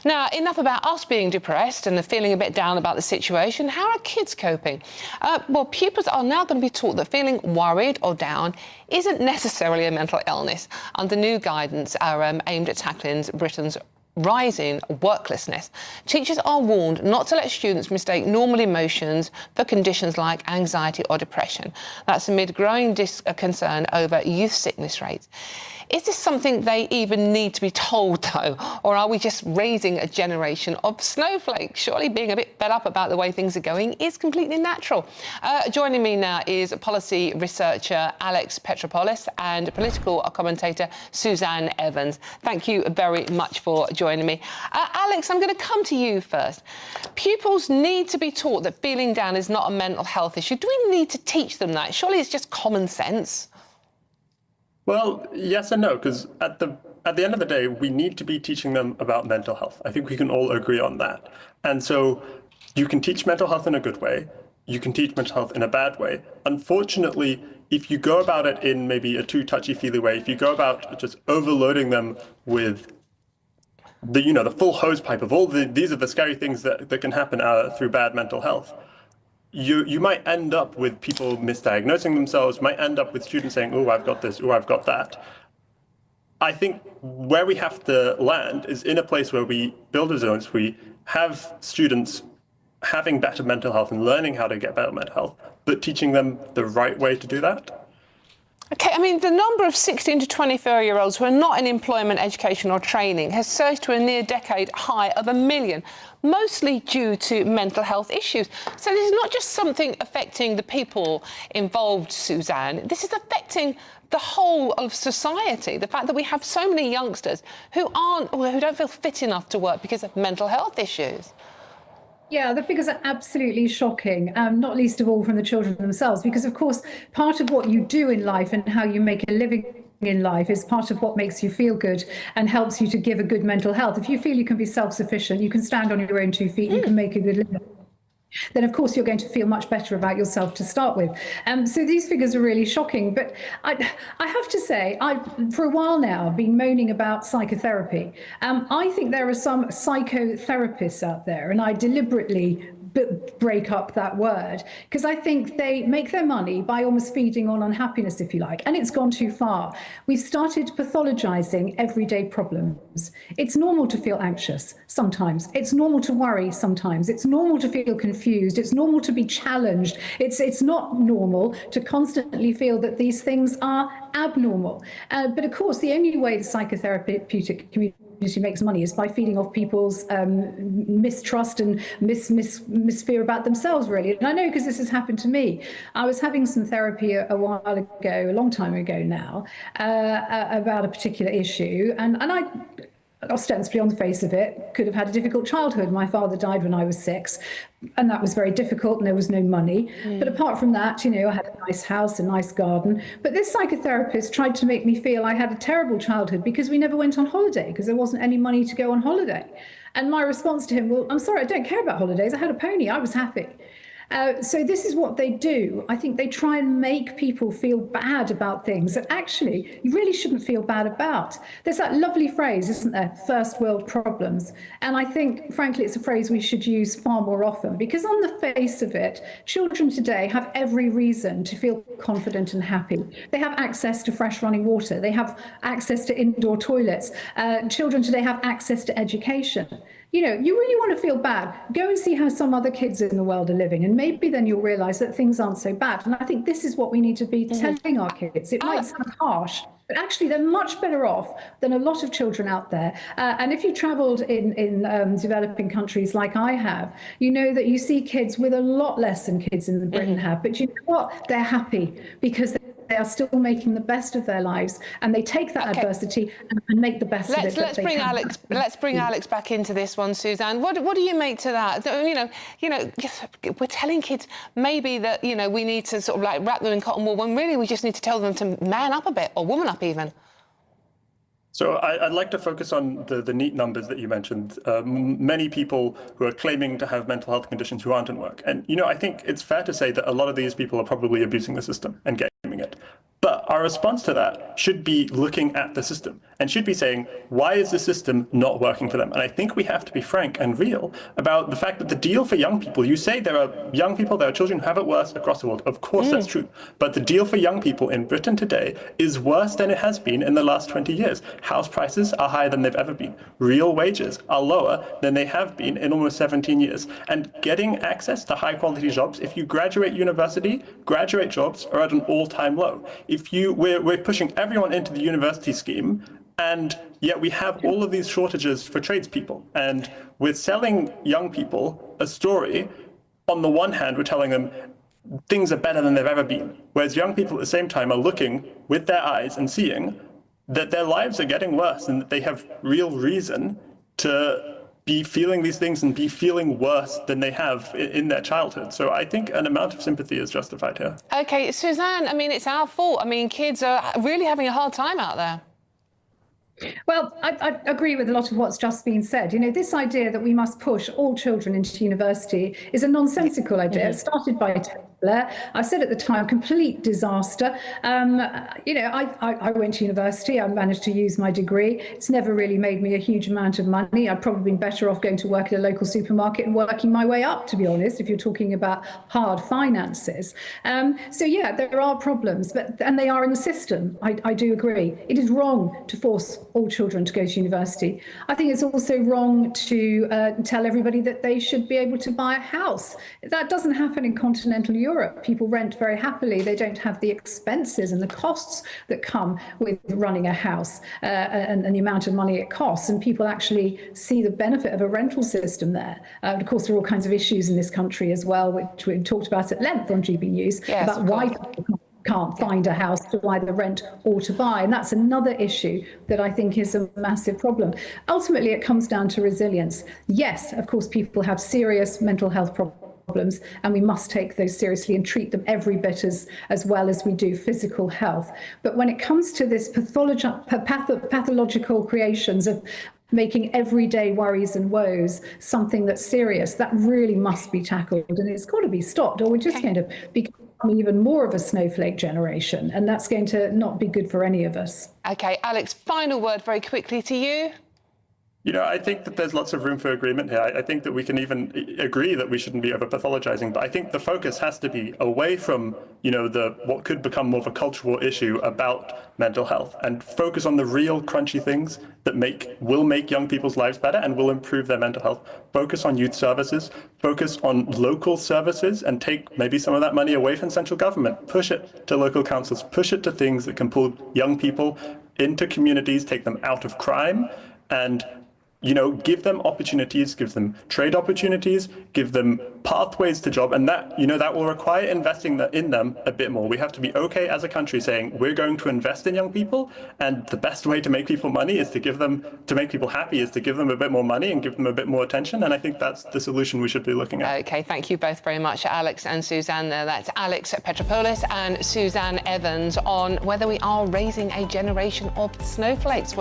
Now, enough about us being depressed and feeling a bit down about the situation. How are kids coping? Well, pupils are now going to be taught that feeling worried or down isn't necessarily a mental illness under new guidance aimed at tackling Britain's rising worklessness. Teachers are warned not to let students mistake normal emotions for conditions like anxiety or depression. That's amid growing concern over youth sickness rates. Is this something they even need to be told, though? Or are we just raising a generation of snowflakes? Surely being a bit fed up about the way things are going is completely natural. Joining me now is policy researcher Alex Petropoulos and political commentator Suzanne Evans. Thank you very much for joining me. Alex, I'm going to come to you first. Pupils need to be taught that feeling down is not a mental health issue. Do we need to teach them that? Surely it's just common sense. Well, yes and no, because at the end of the day, we need to be teaching them about mental health. I think we can all agree on that. And so you can teach mental health in a good way. You can teach mental health in a bad way. Unfortunately, if you go about it in maybe a too touchy-feely way, if you go about just overloading them with the full hose pipe of these are the scary things that can happen through bad mental health, you might end up with people misdiagnosing themselves, might end up with students saying, oh, I've got this, oh, I've got that. I think where we have to land is in a place where we build resilience, we have students having better mental health and learning how to get better mental health, but teaching them the right way to do that. OK, I mean, the number of 16 to 24-year-olds who are not in employment, education or training has surged to a near-decade high of 1 million, mostly due to mental health issues. So this is not just something affecting the people involved, Suzanne. This is affecting the whole of society. The fact that we have so many youngsters who don't feel fit enough to work because of mental health issues. Yeah, the figures are absolutely shocking, not least of all from the children themselves, because, of course, part of what you do in life and how you make a living in life is part of what makes you feel good and helps you to give a good mental health. If you feel you can be self-sufficient, you can stand on your own 2 feet, you can make a good living, then of course you're going to feel much better about yourself to start with. So these figures are really shocking. But I have to say, I've for a while now been moaning about psychotherapy. I think there are some psychotherapists out there, and I deliberately break up that word, because I think they make their money by almost feeding on unhappiness, if you like, and it's gone too far. We've started pathologizing everyday problems. It's normal to feel anxious sometimes. It's normal to worry sometimes. It's normal to feel confused. It's normal to be challenged. It's not normal to constantly feel that these things are abnormal. But of course, the only way the psychotherapeutic community makes money is by feeding off people's mistrust and misfear about themselves, really. And I know, because this has happened to me. I was having some therapy a while ago, a long time ago now, about a particular issue, and I ostensibly, on the face of it, could have had a difficult childhood. My father died when I was 6, and that was very difficult, and there was no money. But apart from that, I had a nice house, a nice garden. But this psychotherapist tried to make me feel I had a terrible childhood because we never went on holiday, because there wasn't any money to go on holiday. And my response to him, well, I'm sorry, I don't care about holidays. I had a pony. I was happy. So this is what they do. I think they try and make people feel bad about things that actually you really shouldn't feel bad about. There's that lovely phrase, isn't there? First world problems. And I think, frankly, it's a phrase we should use far more often, because on the face of it, children today have every reason to feel confident and happy. They have access to fresh running water. They have access to indoor toilets. Children today have access to education. You really want to feel bad, go and see how some other kids in the world are living, and maybe then you'll realize that things aren't so bad. And I think this is what we need to be telling our kids. It might sound harsh, but actually they're much better off than a lot of children out there. And if you traveled in developing countries like I have, you know that you see kids with a lot less than kids in Britain have. But you know what? They're happy because they are still making the best of their lives, and they take that adversity and make the best of it. Let's bring Alex back into this one, Suzanne. What do you make to that? We're telling kids maybe that we need to sort of like wrap them in cotton wool, when really we just need to tell them to man up a bit, or woman up even. So I'd like to focus on the neat numbers that you mentioned. Many people who are claiming to have mental health conditions who aren't in work. And, I think it's fair to say that a lot of these people are probably abusing the system and gaming it. But our response to that should be looking at the system and should be saying, why is the system not working for them? And I think we have to be frank and real about the fact that the deal for young people, you say there are young people, there are children who have it worse across the world. Of course, that's true. But the deal for young people in Britain today is worse than it has been in the last 20 years. House prices are higher than they've ever been. Real wages are lower than they have been in almost 17 years. And getting access to high quality jobs, if you graduate university, graduate jobs are at an all-time low. We're pushing everyone into the university scheme, and yet we have all of these shortages for tradespeople. And we're selling young people a story. On the one hand, we're telling them things are better than they've ever been, whereas young people at the same time are looking with their eyes and seeing that their lives are getting worse and that they have real reason to be feeling these things and be feeling worse than they have in their childhood. So I think an amount of sympathy is justified here. OK, Suzanne, I mean, it's our fault. I mean, kids are really having a hard time out there. Well, I agree with a lot of what's just been said. You know, this idea that we must push all children into university is a nonsensical idea. It started by Tony Blair. I said at the time, complete disaster. You know, I went to university. I managed to use my degree. It's never really made me a huge amount of money. I'd probably been better off going to work at a local supermarket and working my way up, to be honest, if you're talking about hard finances. So, yeah, there are problems, and they are in the system. I do agree. It is wrong to force all children to go to university. I think it's also wrong to tell everybody that they should be able to buy a house. That doesn't happen in continental Europe. People rent very happily. They don't have the expenses and the costs that come with running a house and the amount of money it costs. And people actually see the benefit of a rental system there. Of course, there are all kinds of issues in this country as well, which we talked about at length on GB News, about why people can't find a house to either rent or to buy. And that's another issue that I think is a massive problem. Ultimately, it comes down to resilience. Yes, of course, people have serious mental health problems, and we must take those seriously and treat them every bit as well as we do physical health. But when it comes to this pathological creations of making everyday worries and woes something that's serious, that really must be tackled, and it's got to be stopped, or we're just going to become even more of a snowflake generation, and that's going to not be good for any of us. OK, Alex, final word very quickly to you. You know, I think that there's lots of room for agreement here. I think that we can even agree that we shouldn't be over-pathologizing, but I think the focus has to be away from, you know, what could become more of a cultural issue about mental health, and focus on the real crunchy things that will make young people's lives better and will improve their mental health. Focus on youth services, focus on local services, and take maybe some of that money away from central government. Push it to local councils, push it to things that can pull young people into communities, take them out of crime, and you know, give them opportunities, give them trade opportunities, give them pathways to job, and that, you know, that will require investing in them a bit more. We have to be okay as a country saying we're going to invest in young people, and the best way to make people money is to make people happy is to give them a bit more money and give them a bit more attention, and I think that's the solution we should be looking at. OK, thank you both very much, Alex and Suzanne there. That's Alex Petropoulos and Suzanne Evans on whether we are raising a generation of snowflakes.